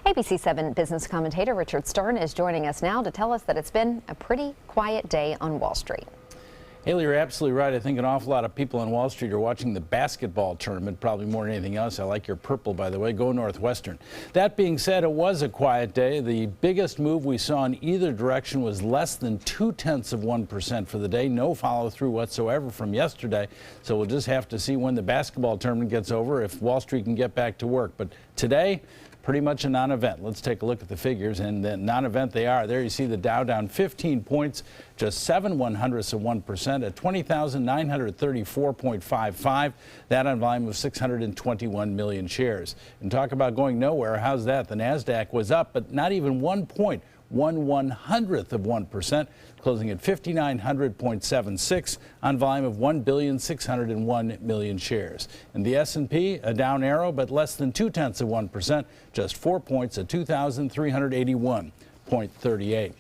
ABC 7 business commentator Richard Stern is joining us now to tell us that it's been a pretty quiet day on Wall Street. Haley, you're absolutely right. I think an awful lot of people on Wall Street are watching the basketball tournament, probably more than anything else. I like your purple, by the way. Go Northwestern. That being said, it was a quiet day. The biggest move we saw in either direction was less than 0.2% for the day. No follow through whatsoever from yesterday. So we'll just have to see when the basketball tournament gets over if Wall Street can get back to work. But today, pretty much a non-event. Let's take a look at the figures, and the non-event they are. There you see the Dow down 15 points, just 0.07% at 20,934.55. That on volume of 621 million shares. And talk about going nowhere. How's that? The NASDAQ was up, but not even 1.1%, closing at 5,900.76 on volume of 1,601 million shares. And the S&P, a down arrow, but less than 0.2%, just 4 points at 2,381.38.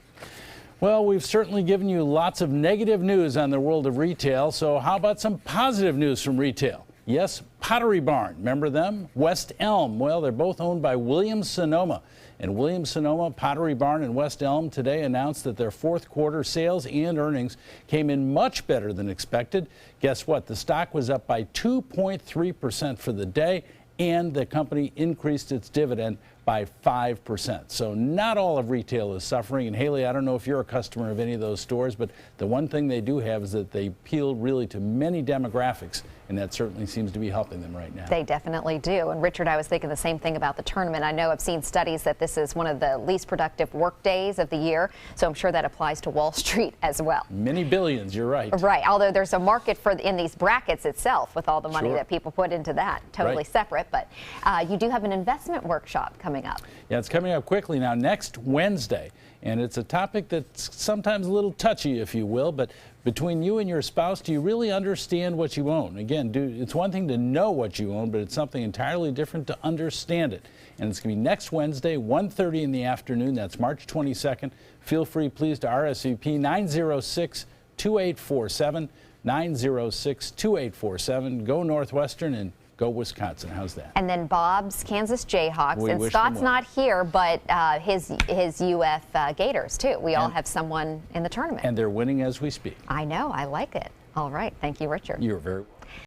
Well, we've certainly given you lots of negative news on the world of retail, so how about some positive news from retail? Yes, Pottery Barn. Remember them? West Elm. Well, they're both owned by Williams-Sonoma. And Williams-Sonoma, Pottery Barn, and West Elm today announced that their fourth quarter sales and earnings came in much better than expected. Guess what? The stock was up by 2.3% for the day, and the company increased its dividend by 5%. So not all of retail is suffering. And Haley, I don't know if you're a customer of any of those stores, but the one thing they do have is that they appeal really to many demographics, and that certainly seems to be helping them right now. They definitely do. And Richard, I was thinking the same thing about the tournament. I know I've seen studies that this is one of the least productive work days of the year, so I'm sure that applies to Wall Street as well. Many billions, you're right. Right, although there's a market for in these brackets itself with all the money Sure. that people put into that. Totally Right. separate, but you do have an investment workshop coming up. Yeah, it's coming up quickly now, next Wednesday. And it's a topic that's sometimes a little touchy, if you will, but between you and your spouse, do you really understand what you own? Again, it's one thing to know what you own, but it's something entirely different to understand it. And it's going to be next Wednesday, 1:30 in the afternoon. That's March 22nd. Feel free, please, to RSVP 906-2847, 906-2847. Go Northwestern and go Wisconsin. How's that? And then Bob's Kansas Jayhawks, We and wish them Scott's well. not here, but his UF Gators too. We all have someone in the tournament. And they're winning as we speak. I know, I like it. All right, thank you, Richard. You're very welcome.